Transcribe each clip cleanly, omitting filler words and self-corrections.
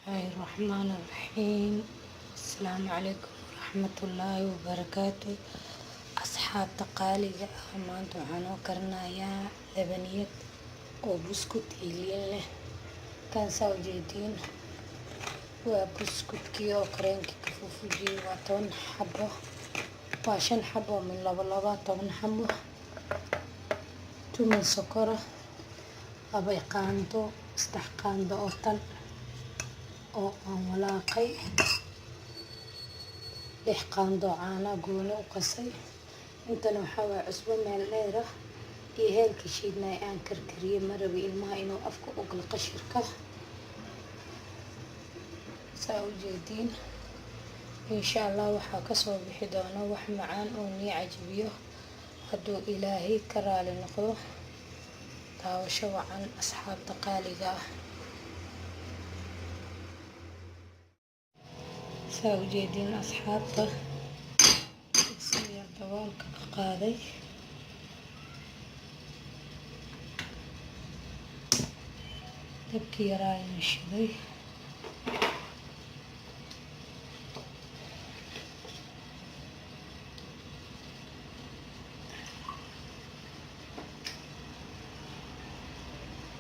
الله الرحمن الرحيم. السلام عليكم ورحمة الله وبركاته. أصحابta qaaliga ah maanta waxaan oo karinayaa labaniyad oo buskut iyo liin leh. Kan saa ujeediin waa buskudkii oo kareenkii ka fufujiyey waa 10 xabo, waa 5 xabo min laba 10 xabo, tumin sokora, 2 qaando, 3 qaando oo tan oo aan walaaqay, 6 qaando caano gooni u qasay. intana waxaa waa cusbo meel dheer ah iyo heelka shiidnay aan karkariyey marabi ilmaha inuu afka u galo qashirka. saa ujeediin insha allah waxaa kasoo bixi doona wax macaan oo nii cajabiyo hadduu ilaahay ka raali noqdo. daawasho wacan asxaabta qaaliga ah. saa ujeediin asxaabta siyaa daboolka ka qaaday, dabkii yaraa ayaan shiday.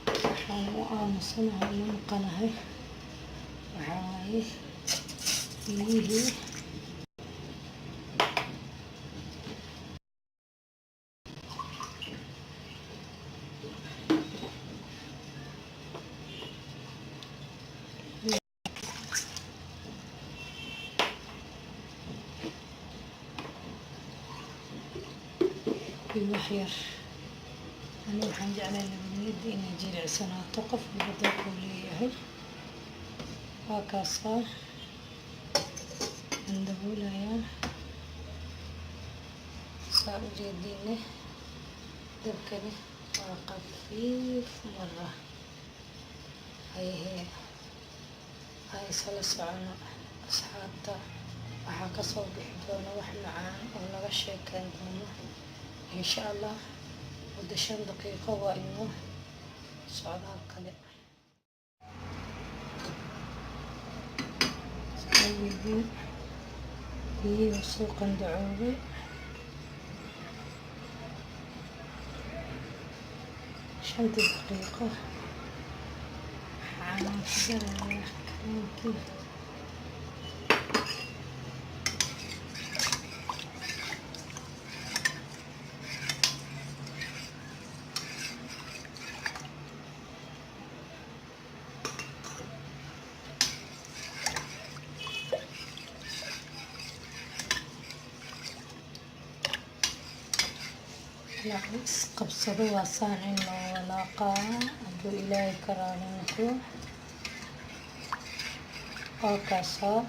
waxaan u aamusanahay la maqanahay waxaa waaye biyihii wax yar. ani waxaan jeclahay labaniyada inay jilicsanaato, qof walba dadku leeyahay. waa kaasaa aan daboolayaa. saa ujeediine dabkani waa qafiif mara. hayhee ha isla socono asxaabta, waxaa kasoo bixi doona wax macaan oo laga sheekeyn doono insha allah. muddo 5 daqiiqo waa inuu socdaal kale. saa ujeediin biyihii soo qandacoobay. 5 daqiiqo waxaan ku darayaa kareenkii. isqabsado waa saan in loo walaaqaa hadduu ilaahay ka raali noqdo. waa kaasaa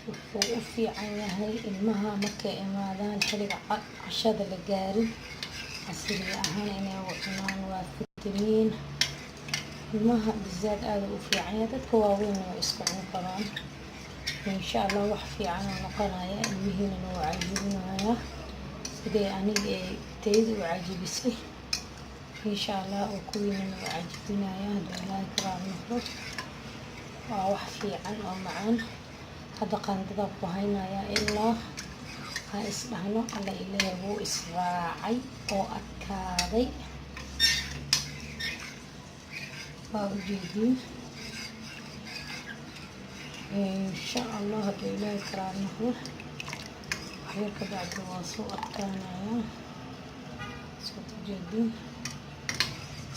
wuxuu u fiican yahay ilmaha markay imaadaan xiliga cashada la gaarin casri ahaan inay u cunaan. waa fitamiin ilmaha bizaad aada u fiican yahay, dadka waaweynna way iska cuni karaan. insha allah wax fiican oo noqonaya, ilmihiina waa cajibinaya siday aniga ay tayada u cajibisay. insha allah oo kuwiinana waa cajibinaya hadduu ilaahay ka raali noqdo. waa wax fiican oo macaan. hadda qaandada ku haynaya ilaa aan isdhahno alla ilaahay wuu israacay oo adkaaday. waa ujeediin insha allah hadduu ilaahay ka raali noqdo waxyar ka bacdi waa soo adkaanaya. soo ujeediin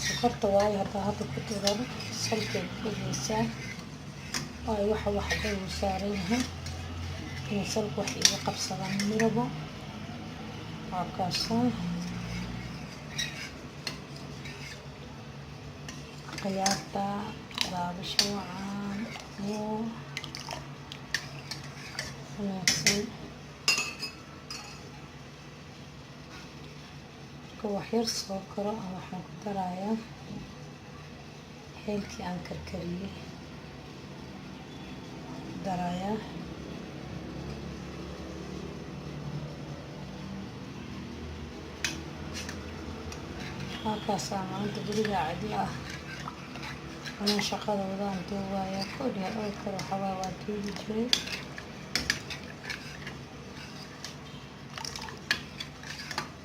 sokorta waayo haddaa hadda ku diraro salkeed ku dhigaysaa. waayo waxba uu saaran yahay inuu salka wax iga qabsadaan mirabo. waa kaasaa khiyaarta daabasho wacan oo wanaagsan. waxyar soo karo waxaan ku darayaa heelkii aan karkariyey darayaa. halkaasaa maanta guriga cadi ah أنا شقada wadaan duubayaa kordhiya oo kale waxaa waa duubi jiray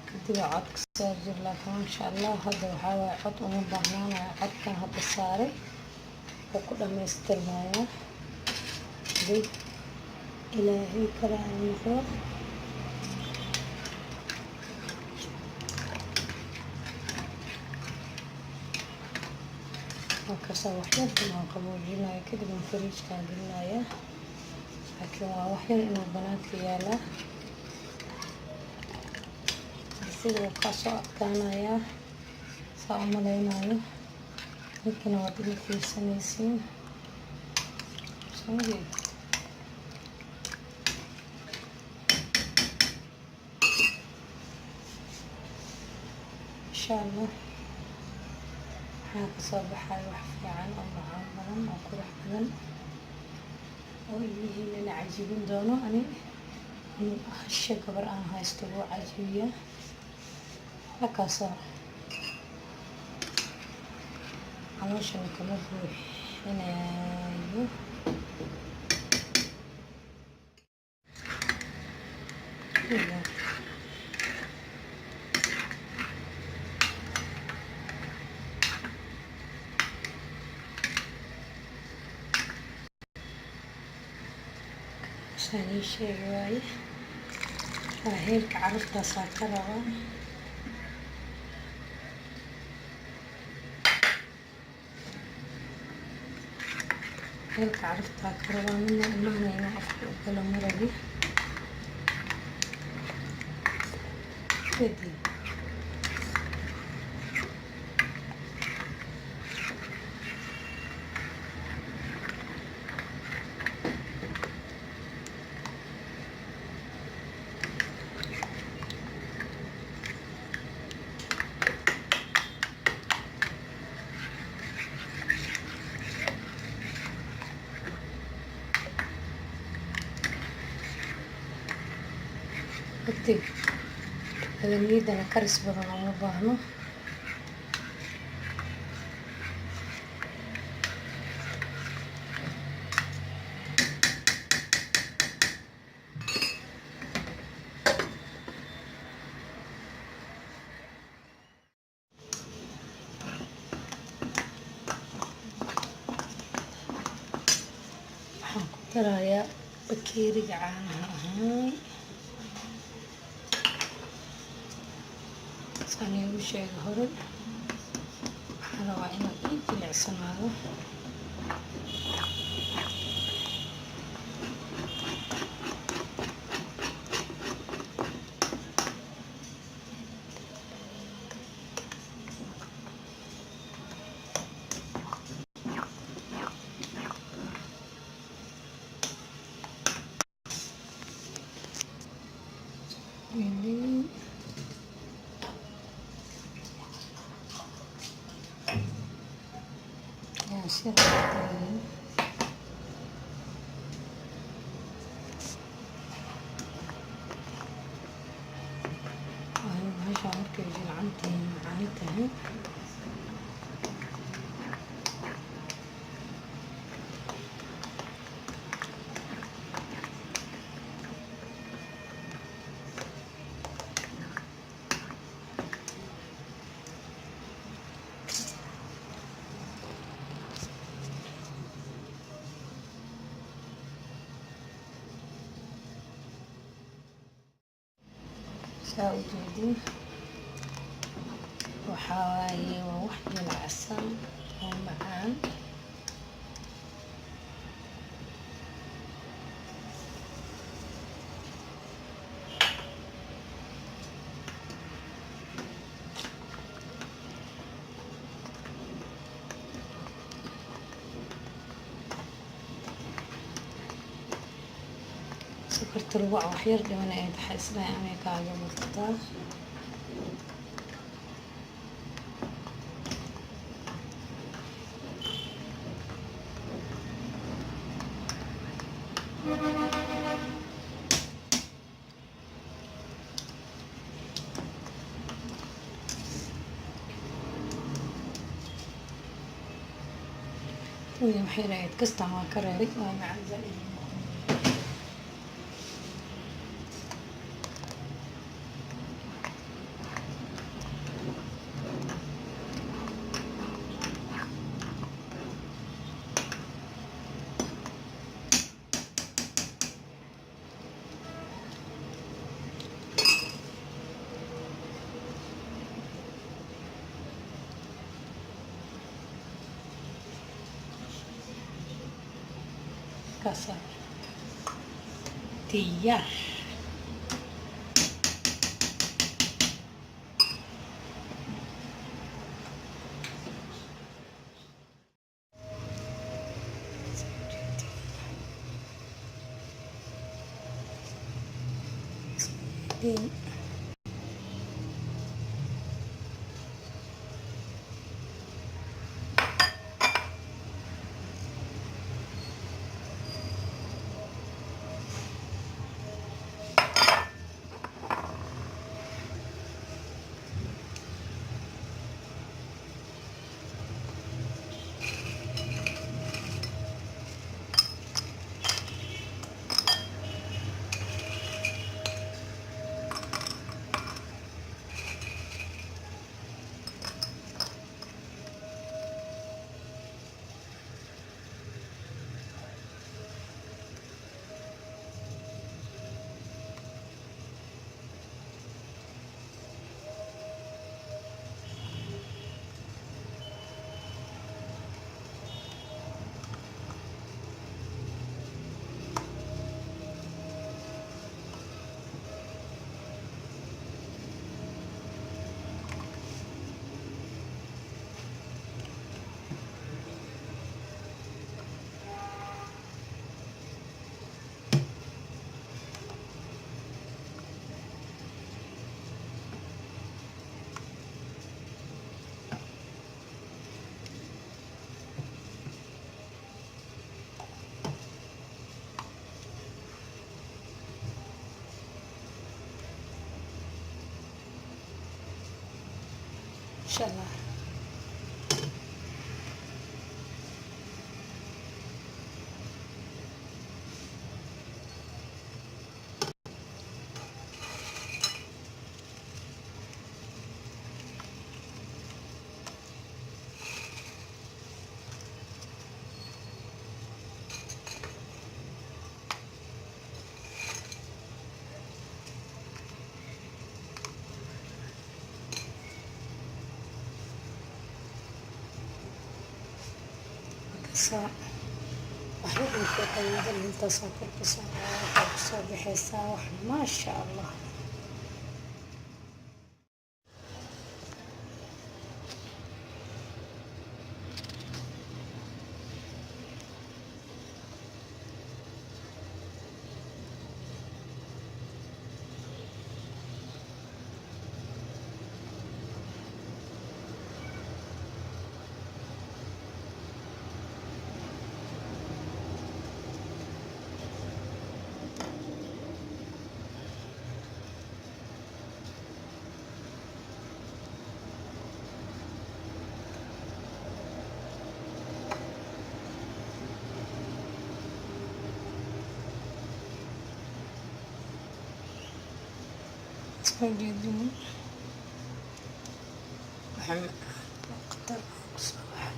kadib codka saar jir laakiin masha Allah hadda waxaa waa cod uma baahnaanaya codkan hadda saaray oo ku dhamaystirmaya dib ilaahay karaaniyo markaasa waxyar inaan qaboojinayo kadib aan fariijkaan gelinaya laakiin waa waxyar inuu banaanka yaalaa sida uu ka soo adkaanayaa saa u malaynayo ninkana waad ila fiirsanaysiin soomajeed insha Allah waxaa kasoo baxay wax fiican oo macaan badan oo qurux badan oo ilmihiina la cajibin doono ani hasha gabar aan haysto wuu cajibiyaa halkaasoo calooshana kama buuxinayo saan sheegi waaye waa heerka carruurtaasaa ka rabaa heerka carruurtaa ka rabaa mina ilmahana inuu afka u galo maragi kadib kadib badaniyadana karis badan uma baahno waxaan ku darayaa bakeeriga caanaha ahaan saan iigu sheegay hore waxaa rabaa inaan ii jilicsanaado sir meeshaan markay jilcantahay macaan tahay saa u jeedin waxaa waaye waa wax jilicsan oo macaan sokorta rubac wax yar dhiman ay tahay isdhahay amay kaaga murtaa وحيرات كستا ما كراري ومع الزلي كسر تيار دين إن شاء الله. waxay ku qayb inta soo kordhisa soo bixisa wax ma sha Allah. سجدوا محمد قدر الصباح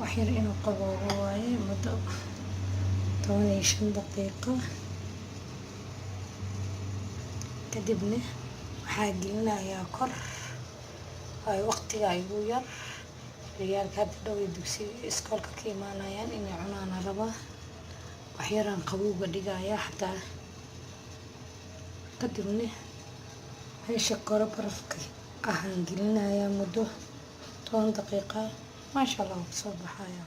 وحير إنه قبوا رواي مدة 18 دقيقة كدبنا وحاجلنا يا كر هاي وقتي أيوه ير ciyaalka hadda dhow ee dugsiga iskoolka ka imaanayaan inay cunaan rabaa waxyaraan qabowga dhigaya xataa kadibna meesha kore barafka ahaan gelinaya muddo 10 daqiiqa maasha Allah soo baxaya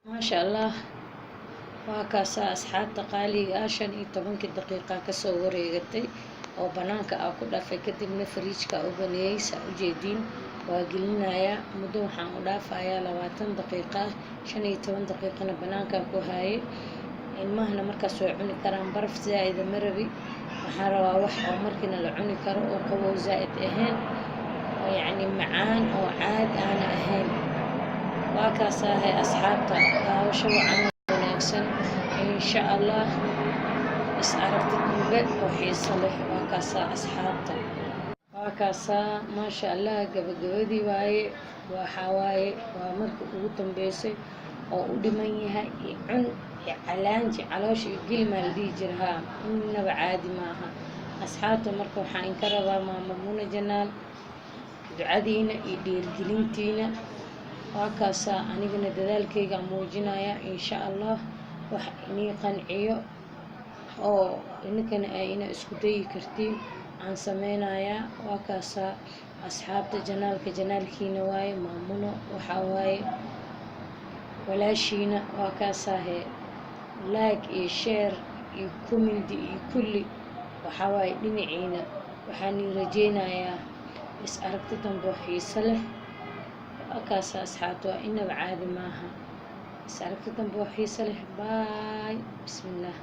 maasha Allah waa kaasa asxaabta qaaliga 15 daqiiqa ka soo wareegatay oo banaanka ah ku dhaafay kadibna fridge-ka u baneeyay u jeedin waa gelinaya muddo waxaan u dhaafayaa 20 daqiiqa 15 daqiiqana banaanka ku hayay ilmahana markaas way cuni karaan baraf zaid ma rabi waxaan rabaa wax oo markiina la cuni karo oo qabow zaa'id ahayn oo yacni macaan oo caadi aana ahayn. waa kaasahay asxaabta, daawasho wacan wanaagsan insha allah. is aragti dambe oo xiiso leh. waa kaasaa asxaabta, waa kaasaa maasha allah, gabagabadii waaye. waxaa waaye waa marka ugu dambeysay oo u dhiman yahay iyo cun iyo calaanji caloosha iyo gilmaa la dhihi jira. haa, innaba caadi maaha asxaabta. marka waxaan inka rabaa maama Muna Janaal ducadiina iyo dhiirigelintiina. waa kaasaa anigana dadaalkayga muujinaya insha allah. wax inii qanciyo oo ininkana ina isku dayi kartiin aan sameynayaa. waa kaasaa asxaabta, janaalka janaalkiina waaye. maamuno waxaa waaye walaashiina. waa kaasaahe like iyo share iyo comment iyo kulli waxaa waaye dhinaciina. waxaan ii rajeynayaa is aragti dambe oo xiiso leh. waa kaasaa asxaabta, waa inaba caadi maaha. is aragti dambe oo xiiso leh. baay, bismillaah.